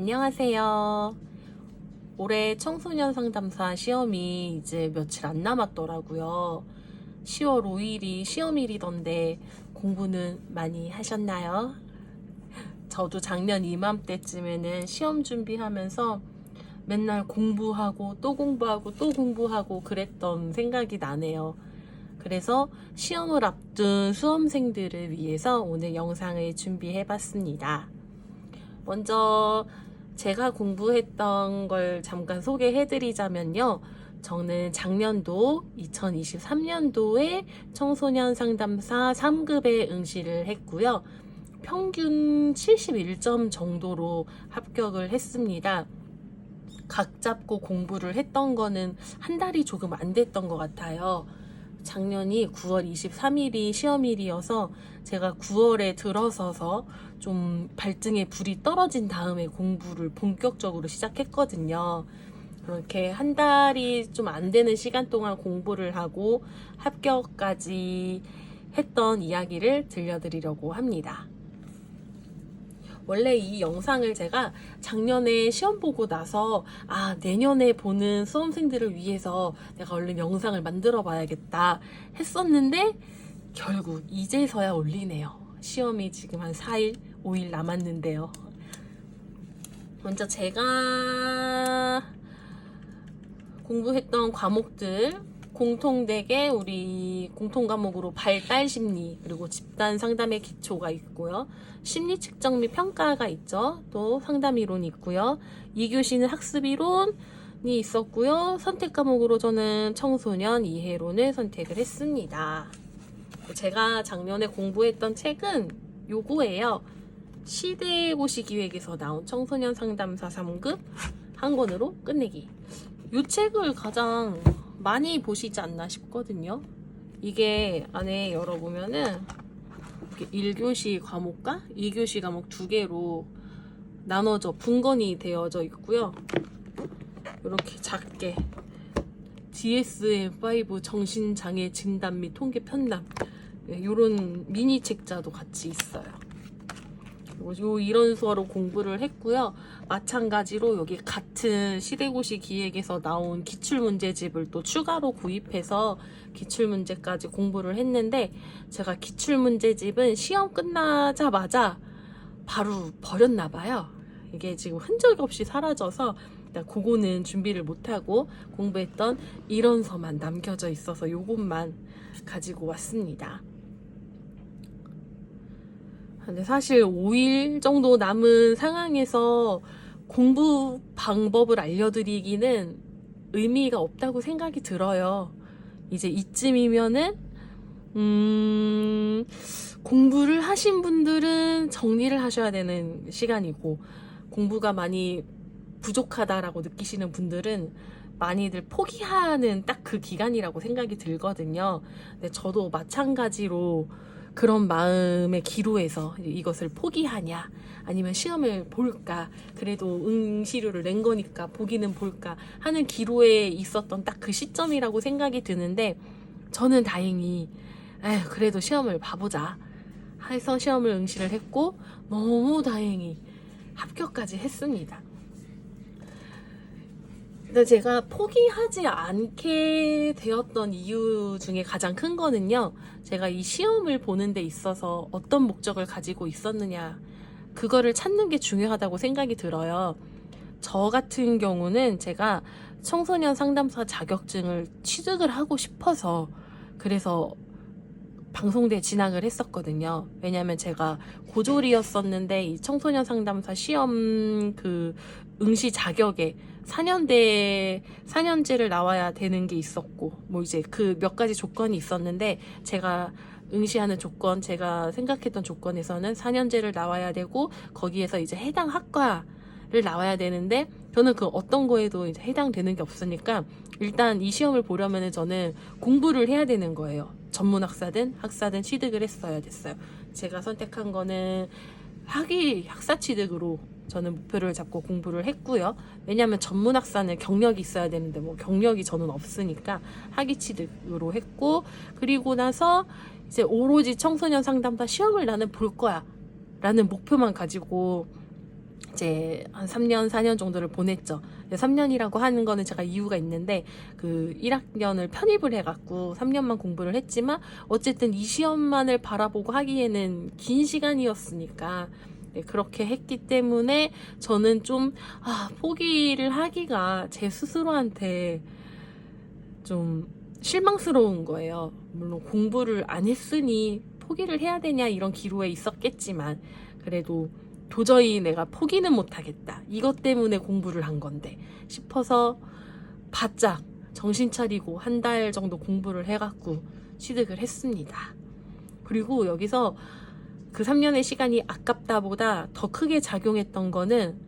안녕하세요. 올해 청소년 상담사 시험이 이제 며칠 안 남았더라고요. 10월 5일이 시험일이던데 공부는 많이 하셨나요? 저도 작년 이맘때쯤에는 시험 준비하면서 맨날 공부하고 또 공부하고 또 공부하고 그랬던 생각이 나네요. 그래서 시험을 앞둔 수험생들을 위해서 오늘 영상을 준비해 봤습니다. 먼저 제가 공부했던 걸 잠깐 소개해 드리자면요. 저는 작년도 2023년도에 청소년 상담사 3급에 응시를 했고요. 평균 71점 정도로 합격을 했습니다. 각 잡고 공부를 했던 거는 한 달이 조금 안 됐던 것 같아요. 작년이 9월 23일이 시험일이어서 제가 9월에 들어서서 좀 발등에 불이 떨어진 다음에 공부를 본격적으로 시작했거든요. 그렇게 한 달이 좀 안 되는 시간 동안 공부를 하고 합격까지 했던 이야기를 들려드리려고 합니다. 원래 이 영상을 제가 작년에 시험 보고 나서 내년에 보는 수험생들을 위해서 내가 얼른 영상을 만들어 봐야겠다 했었는데 결국 이제서야 올리네요. 시험이 지금 한 4일, 5일 남았는데요. 먼저 제가 공부했던 과목들 공통되게 우리 공통 과목으로 발달 심리 그리고 집단 상담의 기초가 있고요. 심리 측정 및 평가가 있죠. 또 상담 이론이 있고요. 2교시는 학습 이론이 있었고요. 선택 과목으로 저는 청소년 이해론을 선택을 했습니다. 제가 작년에 공부했던 책은 요거예요. 시대고시 기획에서 나온 청소년 상담사 3급 한 권으로 끝내기. 이 책을 가장 많이 보시지 않나 싶거든요. 이게 안에 열어보면은 1교시 과목과 2교시 과목 두 개로 나눠져 분권이 되어져 있고요. 이렇게 작게 DSM-5 정신장애 진단 및 통계 편남 이런 미니 책자도 같이 있어요. 이런 수어로 공부를 했고요. 마찬가지로 여기 같은 시대고시 기획에서 나온 기출문제집을 또 추가로 구입해서 기출문제까지 공부를 했는데 제가 기출문제집은 시험 끝나자마자 바로 버렸나 봐요. 이게 지금 흔적 없이 사라져서 그거는 준비를 못하고 공부했던 이론서만 남겨져 있어서 요것만 가지고 왔습니다. 근데 사실 5일 정도 남은 상황에서 공부 방법을 알려드리기는 의미가 없다고 생각이 들어요. 이제 이쯤이면은 공부를 하신 분들은 정리를 하셔야 되는 시간이고 공부가 많이 부족하다라고 느끼시는 분들은 많이들 포기하는 딱 그 기간이라고 생각이 들거든요. 근데 저도 마찬가지로 그런 마음의 기로에서 이것을 포기하냐 아니면 시험을 볼까 그래도 응시료를 낸 거니까 보기는 볼까 하는 기로에 있었던 딱 그 시점이라고 생각이 드는데 저는 다행히 그래도 시험을 봐보자 해서 시험을 응시를 했고 너무 다행히 합격까지 했습니다. 근데 제가 포기하지 않게 되었던 이유 중에 가장 큰 거는요. 제가 이 시험을 보는 데 있어서 어떤 목적을 가지고 있었느냐 그거를 찾는 게 중요하다고 생각이 들어요. 저 같은 경우는 제가 청소년 상담사 자격증을 취득을 하고 싶어서 그래서 방송대에 진학을 했었거든요. 왜냐면 제가 고졸이었었는데 이 청소년 상담사 시험 그 응시 자격에 4년제를 나와야 되는 게 있었고 뭐 이제 그 몇 가지 조건이 있었는데 제가 응시하는 조건 제가 생각했던 조건에서는 4년제를 나와야 되고 거기에서 이제 해당 학과를 나와야 되는데 저는 그 어떤 거에도 이제 해당되는 게 없으니까 일단 이 시험을 보려면은 저는 공부를 해야 되는 거예요. 전문 학사든 취득을 했어야 됐어요. 제가 선택한 거는 학사 취득으로 저는 목표를 잡고 공부를 했고요. 왜냐하면 전문 학사는 경력이 있어야 되는데 뭐 경력이 저는 없으니까 학위 취득으로 했고 그리고 나서 이제 오로지 청소년 상담사 시험을 나는 볼 거야 라는 목표만 가지고 이제 한 3년, 4년 정도를 보냈죠. 3년이라고 하는 거는 제가 이유가 있는데, 그 1학년을 편입을 해갖고 3년만 공부를 했지만, 어쨌든 이 시험만을 바라보고 하기에는 긴 시간이었으니까, 네, 그렇게 했기 때문에 저는 좀, 포기를 하기가 제 스스로한테 좀 실망스러운 거예요. 물론 공부를 안 했으니 포기를 해야 되냐 이런 기로에 있었겠지만, 그래도 도저히 내가 포기는 못하겠다, 이것 때문에 공부를 한 건데 싶어서 바짝 정신 차리고 한 달 정도 공부를 해갖고 취득을 했습니다. 그리고 여기서 그 3년의 시간이 아깝다보다 더 크게 작용했던 거는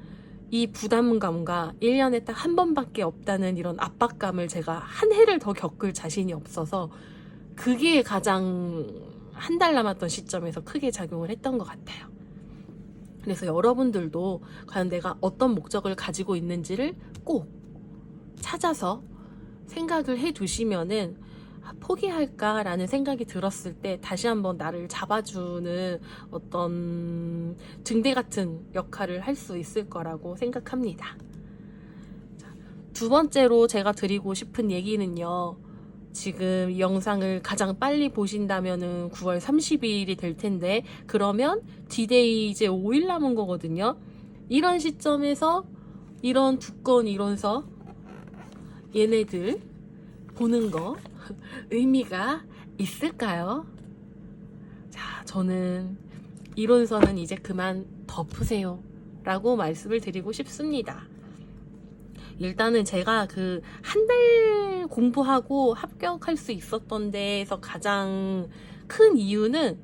이 부담감과 1년에 딱 한 번밖에 없다는 이런 압박감을 제가 한 해를 더 겪을 자신이 없어서, 그게 가장 한 달 남았던 시점에서 크게 작용을 했던 것 같아요. 그래서 여러분들도 과연 내가 어떤 목적을 가지고 있는지를 꼭 찾아서 생각을 해 두시면은 포기할까라는 생각이 들었을 때 다시 한번 나를 잡아주는 어떤 등대 같은 역할을 할 수 있을 거라고 생각합니다. 두 번째로 제가 드리고 싶은 얘기는요, 지금 이 영상을 가장 빨리 보신다면은 9월 30일이 될 텐데, 그러면 D-Day 이제 5일 남은 거거든요. 이런 시점에서 이런 두꺼운 이론서 얘네들 보는 거 의미가 있을까요? 자, 저는 이론서는 이제 그만 덮으세요 라고 말씀을 드리고 싶습니다. 일단은 제가 그 한 달 공부하고 합격할 수 있었던 데에서 가장 큰 이유는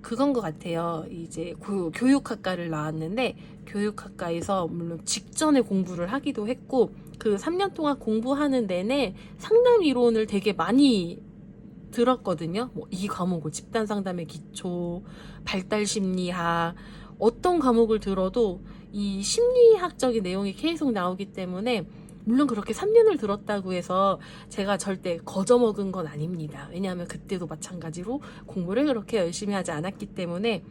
그건 것 같아요. 이제 교육학과를 나왔는데, 교육학과에서 물론 직전에 공부를 하기도 했고, 그 3년 동안 공부하는 내내 상담 이론을 되게 많이 들었거든요. 뭐 이 과목을 집단 상담의 기초, 발달 심리학, 어떤 과목을 들어도 이 심리학적인 내용이 계속 나오기 때문에, 물론 그렇게 3년을 들었다고 해서 제가 절대 거저먹은 건 아닙니다. 왜냐하면 그때도 마찬가지로 공부를 그렇게 열심히 하지 않았기 때문에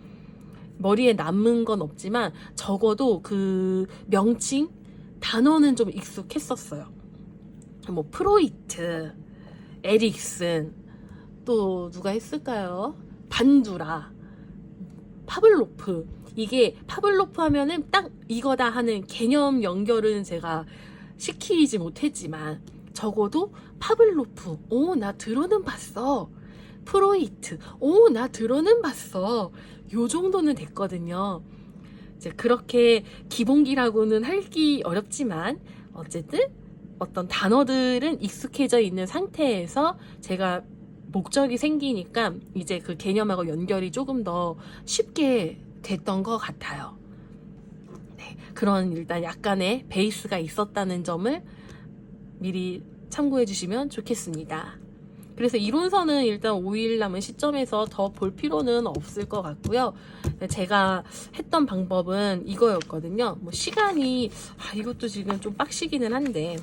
머리에 남은 건 없지만, 적어도 그 명칭, 단어는 좀 익숙했었어요. 뭐 프로이트, 에릭슨, 또 누가 했을까요? 반두라, 파블로프. 이게 파블로프 하면은 딱 이거다 하는 개념 연결은 제가 시키지 못했지만, 적어도 파블로프, 오, 나 들어는 봤어. 프로이트, 오, 나 들어는 봤어. 요 정도는 됐거든요. 이제 그렇게 기본기라고는 하기 어렵지만, 어쨌든 어떤 단어들은 익숙해져 있는 상태에서 제가 목적이 생기니까 이제 그 개념하고 연결이 조금 더 쉽게 됐던 것 같아요. 네, 그런 일단 약간의 베이스가 있었다는 점을 미리 참고해 주시면 좋겠습니다. 그래서 이론서는 일단 5일 남은 시점에서 더 볼 필요는 없을 것 같고요. 제가 했던 방법은 이거였거든요. 뭐 시간이 이것도 지금 좀 빡시기는 한데,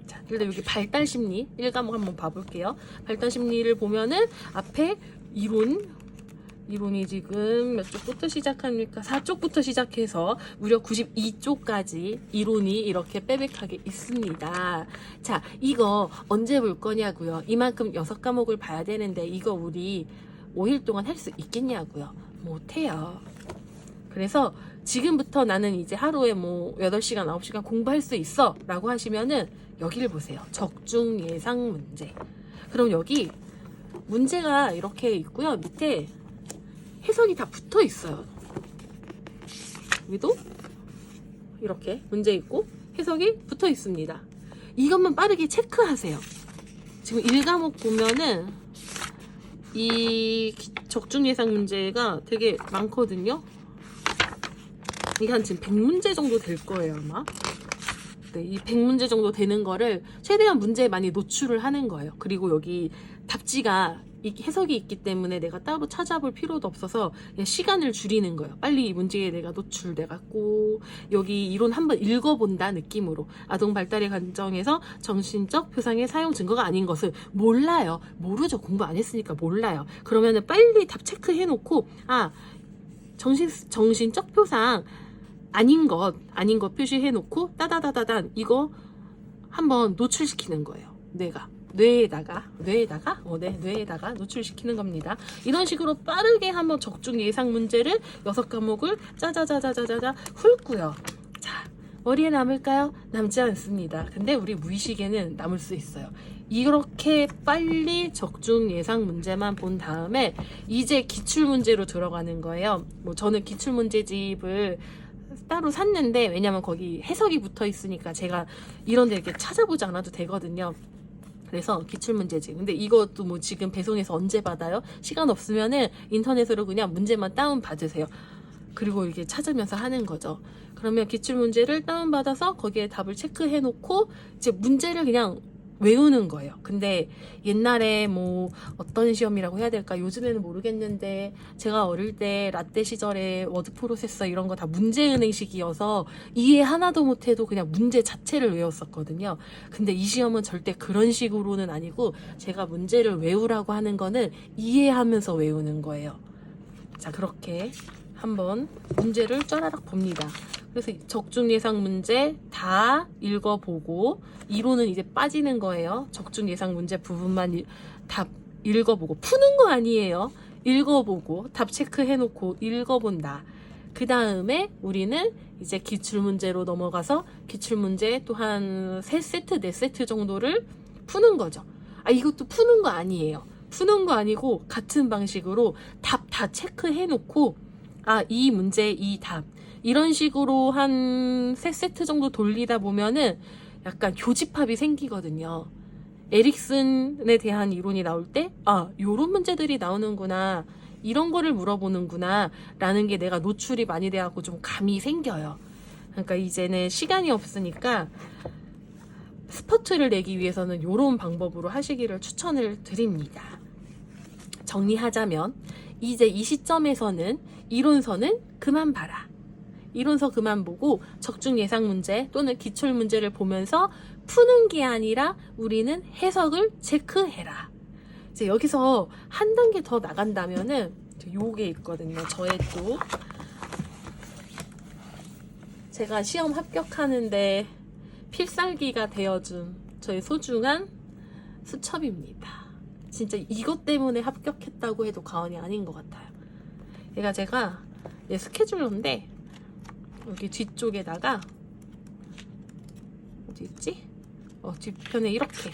자, 일단 여기 발달 심리 1과목 한번 봐볼게요. 발달 심리를 보면은 앞에 이론이 지금 몇 쪽부터 시작합니까? 4쪽부터 시작해서 무려 92쪽까지 이론이 이렇게 빼백하게 있습니다. 자, 이거 언제 볼 거냐고요? 이만큼 6과목을 봐야 되는데 이거 우리 5일 동안 할 수 있겠냐고요? 못해요. 그래서 지금부터 나는 이제 하루에 뭐 8시간, 9시간 공부할 수 있어 라고 하시면은 여기를 보세요. 적중 예상 문제. 그럼 여기 문제가 이렇게 있고요. 밑에 해석이 다 붙어 있어요. 여기도 이렇게 문제 있고 해석이 붙어 있습니다. 이것만 빠르게 체크하세요. 지금 1과목 보면은 이 적중 예상 문제가 되게 많거든요. 이게 한 지금 100문제 정도 될 거예요, 아마. 네, 이 100문제 정도 되는 거를 최대한 문제에 많이 노출을 하는 거예요. 그리고 여기 답지가 해석이 있기 때문에 내가 따로 찾아볼 필요도 없어서 그냥 시간을 줄이는 거예요. 빨리 이 문제에 내가 노출돼갖고 여기 이론 한번 읽어본다 느낌으로. 아동 발달의 관점에서 정신적 표상의 사용 증거가 아닌 것을 몰라요. 모르죠. 공부 안 했으니까 몰라요. 그러면은 빨리 답 체크해놓고 정신적 표상 아닌 것 표시해 놓고 따다다다단 이거 한번 노출시키는 거예요. 뇌에다가 노출시키는 겁니다. 이런 식으로 빠르게 한번 적중 예상 문제를 6과목을 짜자자자자자자 훑고요. 자, 머리에 남을까요? 남지 않습니다. 근데 우리 무의식에는 남을 수 있어요. 이렇게 빨리 적중 예상 문제만 본 다음에 이제 기출문제로 들어가는 거예요. 뭐 저는 기출문제집을 따로 샀는데, 왜냐면 거기 해석이 붙어 있으니까 제가 이런 데 이렇게 찾아보지 않아도 되거든요. 그래서 기출문제집. 근데 이것도 뭐 지금 배송해서 언제 받아요? 시간 없으면은 인터넷으로 그냥 문제만 다운 받으세요. 그리고 이렇게 찾으면서 하는 거죠. 그러면 기출문제를 다운받아서 거기에 답을 체크해 놓고 이제 문제를 그냥 외우는 거예요. 근데 옛날에 뭐 어떤 시험이라고 해야 될까? 요즘에는 모르겠는데 제가 어릴 때 라떼 시절에 워드 프로세서 이런 거 다 문제은행식이어서 이해 하나도 못해도 그냥 문제 자체를 외웠었거든요. 근데 이 시험은 절대 그런 식으로는 아니고 제가 문제를 외우라고 하는 거는 이해하면서 외우는 거예요. 자, 그렇게 한번 문제를 쩌라락 봅니다. 그래서 적중 예상 문제 다 읽어보고 이론은 이제 빠지는 거예요. 적중 예상 문제 부분만 답 읽어보고 푸는 거 아니에요. 읽어보고 답 체크해놓고 읽어본다. 그 다음에 우리는 이제 기출문제로 넘어가서 기출문제 또 한 3세트, 4세트 정도를 푸는 거죠. 아, 이것도 푸는 거 아니에요. 푸는 거 아니고 같은 방식으로 답 다 체크해놓고 아, 이 문제, 이 답. 이런 식으로 한 3세트 정도 돌리다 보면은 약간 교집합이 생기거든요. 에릭슨에 대한 이론이 나올 때, 아, 요런 문제들이 나오는구나. 이런 거를 물어보는구나. 라는 게 내가 노출이 많이 돼갖고 좀 감이 생겨요. 그러니까 이제는 시간이 없으니까 스퍼트를 내기 위해서는 요런 방법으로 하시기를 추천을 드립니다. 정리하자면, 이제 이 시점에서는 이론서는 그만 봐라. 이론서 그만 보고 적중 예상 문제 또는 기출 문제를 보면서 푸는 게 아니라 우리는 해석을 체크해라. 이제 여기서 한 단계 더 나간다면은 요게 있거든요. 저의 또 제가 시험 합격하는데 필살기가 되어준 저의 소중한 수첩입니다. 진짜 이것 때문에 합격했다고 해도 과언이 아닌 것 같아요. 얘가 제가 스케줄러인데 여기 뒤쪽에다가 어디 있지? 뒤편에 이렇게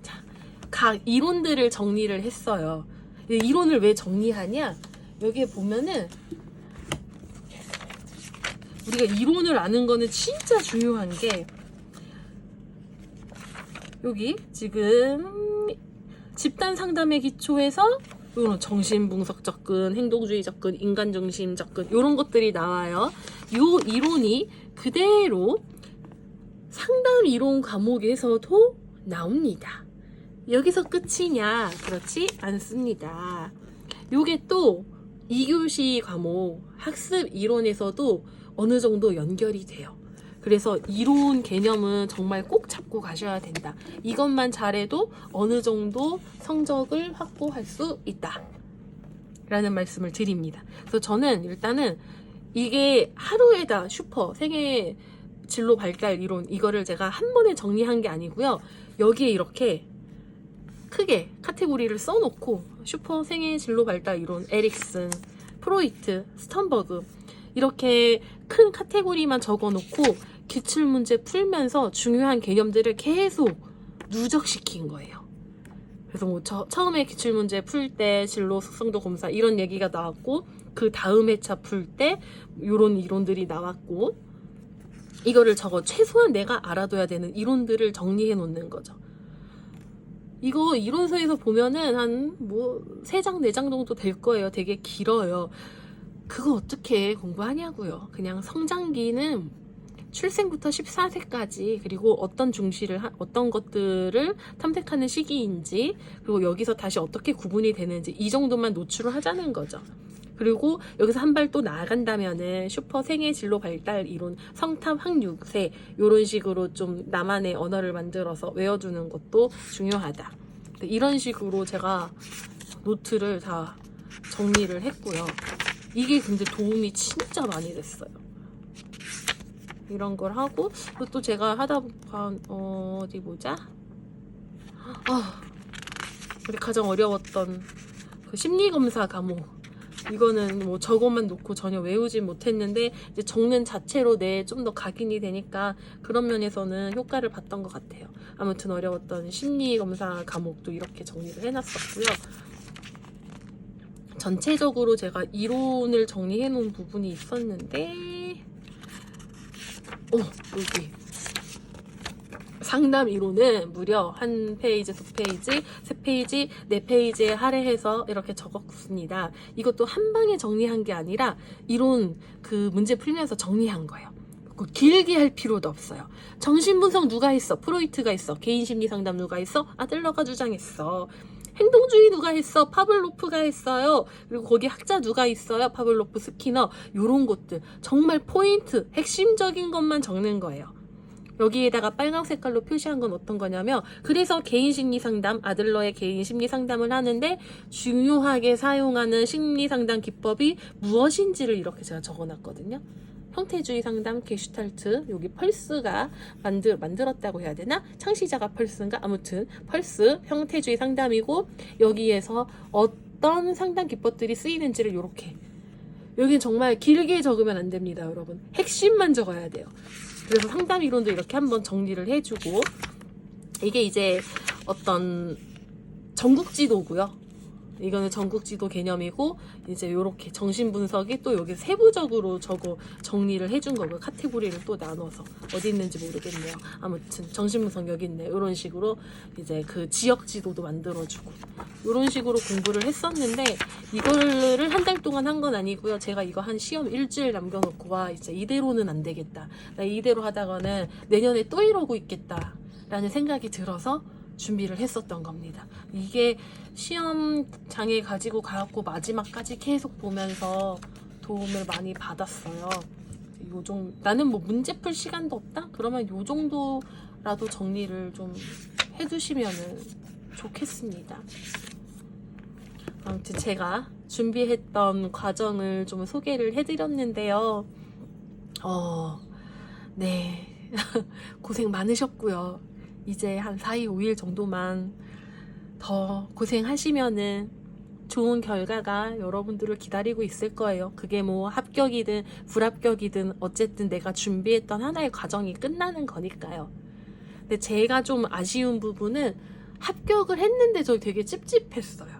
자, 각 이론들을 정리를 했어요. 이론을 왜 정리하냐? 여기에 보면은 우리가 이론을 아는 거는 진짜 중요한 게 여기 지금 집단 상담의 기초에서 이런 정신분석 접근, 행동주의 접근, 인간중심 접근 이런 것들이 나와요. 요 이론이 그대로 상담 이론 과목에서도 나옵니다. 여기서 끝이냐? 그렇지 않습니다. 요게 또 2교시 과목 학습 이론에서도 어느 정도 연결이 돼요. 그래서 이론 개념은 정말 꼭 잡고 가셔야 된다. 이것만 잘해도 어느 정도 성적을 확보할 수 있다. 라는 말씀을 드립니다. 그래서 저는 일단은 이게 하루에다 슈퍼 생애 진로 발달 이론 이거를 제가 한 번에 정리한 게 아니고요. 여기에 이렇게 크게 카테고리를 써놓고 슈퍼 생애 진로 발달 이론, 에릭슨, 프로이트, 스턴버그 이렇게 큰 카테고리만 적어놓고 기출문제 풀면서 중요한 개념들을 계속 누적시킨 거예요. 그래서 뭐 처음에 기출문제 풀 때 진로 숙성도 검사 이런 얘기가 나왔고 그 다음 회차 풀 때 이런 이론들이 나왔고 이거를 최소한 내가 알아둬야 되는 이론들을 정리해 놓는 거죠. 이거 이론서에서 보면은 한 뭐 3장, 4장 정도 될 거예요. 되게 길어요. 그거 어떻게 공부하냐고요. 그냥 성장기는 출생부터 14세까지 그리고 어떤 것들을 탐색하는 시기인지 그리고 여기서 다시 어떻게 구분이 되는지 이 정도만 노출을 하자는 거죠. 그리고 여기서 한 발 또 나아간다면은 슈퍼 생애 진로 발달 이론, 성탐 학육세 이런 식으로 좀 나만의 언어를 만들어서 외워두는 것도 중요하다. 이런 식으로 제가 노트를 다 정리를 했고요. 이게 근데 도움이 진짜 많이 됐어요. 이런 걸 하고, 또 제가 하다 보면 어디 보자. 우리 가장 어려웠던 그 심리검사 과목, 이거는 뭐 저것만 놓고 전혀 외우진 못했는데 이제 적는 자체로 내 좀 더 각인이 되니까 그런 면에서는 효과를 봤던 것 같아요. 아무튼 어려웠던 심리검사 과목도 이렇게 정리를 해놨었고요. 전체적으로 제가 이론을 정리해 놓은 부분이 있었는데, 여기 상담 이론은 무려 1페이지, 2페이지, 3페이지, 4페이지에 할애해서 이렇게 적었습니다. 이것도 한 방에 정리한 게 아니라 이론 그 문제 풀면서 정리한 거예요. 길게 할 필요도 없어요. 정신분석 누가 했어? 프로이트가 했어. 개인심리상담 누가 했어? 아들러가 주장했어. 행동주의 누가 했어? 파블로프가 했어요. 그리고 거기 학자 누가 있어요? 파블로프, 스키너. 요런 것들 정말 포인트, 핵심적인 것만 적는 거예요. 여기에다가 빨강 색깔로 표시한 건 어떤 거냐면, 그래서 개인심리상담, 아들러의 개인심리상담을 하는데 중요하게 사용하는 심리상담 기법이 무엇인지를 이렇게 제가 적어놨거든요. 형태주의 상담, 게슈탈트, 여기 펄스가 만들었다고 해야 되나? 창시자가 펄스인가? 아무튼 펄스, 형태주의 상담이고, 여기에서 어떤 상담 기법들이 쓰이는지를 이렇게, 여긴 정말 길게 적으면 안 됩니다, 여러분. 핵심만 적어야 돼요. 그래서 상담 이론도 이렇게 한번 정리를 해주고, 이게 이제 어떤 전국지도고요. 이거는 전국지도 개념이고, 이제 이렇게 정신분석이 또 여기 세부적으로 정리를 해준 거고, 카테고리를 또 나눠서 어디 있는지 모르겠네요. 아무튼 정신분석 여기 있네. 이런 식으로 이제 그 지역지도도 만들어주고, 이런 식으로 공부를 했었는데, 이거를 한 달 동안 한 건 아니고요. 제가 이거 한 시험 일주일 남겨놓고, 와 이제 이대로는 안 되겠다, 나 이대로 하다가는 내년에 또 이러고 있겠다 라는 생각이 들어서 준비를 했었던 겁니다. 이게 시험장에 가지고 가갖고 마지막까지 계속 보면서 도움을 많이 받았어요. 나는 뭐 문제 풀 시간도 없다? 그러면 요 정도라도 정리를 좀 해두시면 좋겠습니다. 아무튼 제가 준비했던 과정을 좀 소개를 해드렸는데요. 네. 고생 많으셨고요. 이제 한 4일, 5일 정도만 더 고생하시면은 좋은 결과가 여러분들을 기다리고 있을 거예요. 그게 뭐 합격이든 불합격이든 어쨌든 내가 준비했던 하나의 과정이 끝나는 거니까요. 근데 제가 좀 아쉬운 부분은 합격을 했는데 저 되게 찝찝했어요.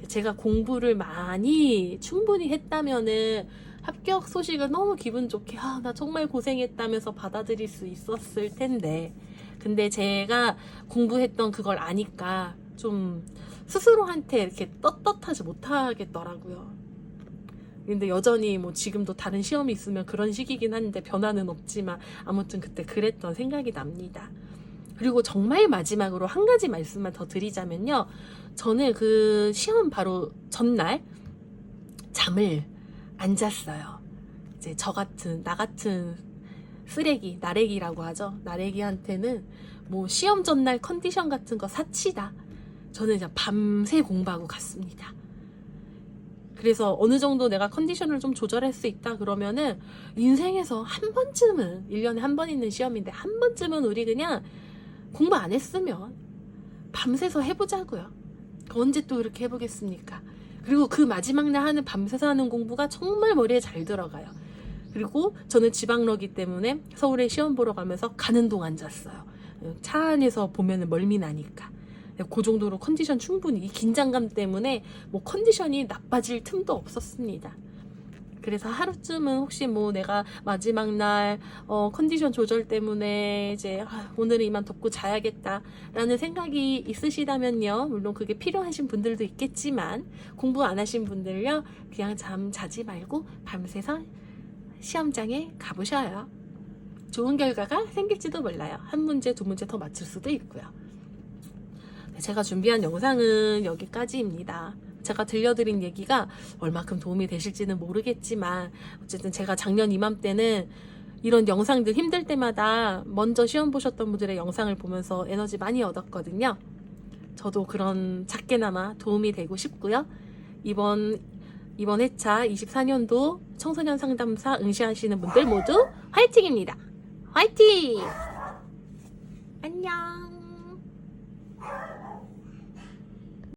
제가 공부를 많이 충분히 했다면은 합격 소식을 너무 기분 좋게, 나 정말 고생했다면서 받아들일 수 있었을 텐데, 근데 제가 공부했던 그걸 아니까 좀 스스로한테 이렇게 떳떳하지 못하겠더라고요. 근데 여전히 뭐 지금도 다른 시험이 있으면 그런 시기긴 한데 변화는 없지만, 아무튼 그때 그랬던 생각이 납니다. 그리고 정말 마지막으로 한 가지 말씀만 더 드리자면요, 저는 그 시험 바로 전날 잠을 안 잤어요. 이제 나 같은 쓰레기, 나래기라고 하죠. 나래기한테는 뭐 시험 전날 컨디션 같은 거 사치다. 저는 그냥 밤새 공부하고 갔습니다. 그래서 어느 정도 내가 컨디션을 좀 조절할 수 있다 그러면은 인생에서 한 번쯤은, 1년에 한 번 있는 시험인데 한 번쯤은 우리 그냥 공부 안 했으면 밤새서 해보자고요. 언제 또 이렇게 해보겠습니까? 그리고 그 마지막 날 하는 밤새서 하는 공부가 정말 머리에 잘 들어가요. 그리고 저는 지방러기 때문에 서울에 시험 보러 가면서 가는 동안 잤어요. 차 안에서 보면 멀미 나니까. 그 정도로 컨디션 충분히, 이 긴장감 때문에 뭐 컨디션이 나빠질 틈도 없었습니다. 그래서 하루쯤은 혹시 뭐 내가 마지막 날 컨디션 조절 때문에 이제 오늘은 이만 덮고 자야겠다 라는 생각이 있으시다면요, 물론 그게 필요하신 분들도 있겠지만, 공부 안 하신 분들요, 그냥 잠 자지 말고 밤새서 시험장에 가보셔요. 좋은 결과가 생길지도 몰라요. 한 문제, 두 문제 더 맞출 수도 있고요. 제가 준비한 영상은 여기까지입니다. 제가 들려드린 얘기가 얼마큼 도움이 되실지는 모르겠지만, 어쨌든 제가 작년 이맘때는 이런 영상들 힘들 때마다 먼저 시험 보셨던 분들의 영상을 보면서 에너지 많이 얻었거든요. 저도 그런 작게나마 도움이 되고 싶고요. 이번 회차 24년도 청소년 상담사 응시하시는 분들 모두 화이팅입니다. 화이팅! 안녕.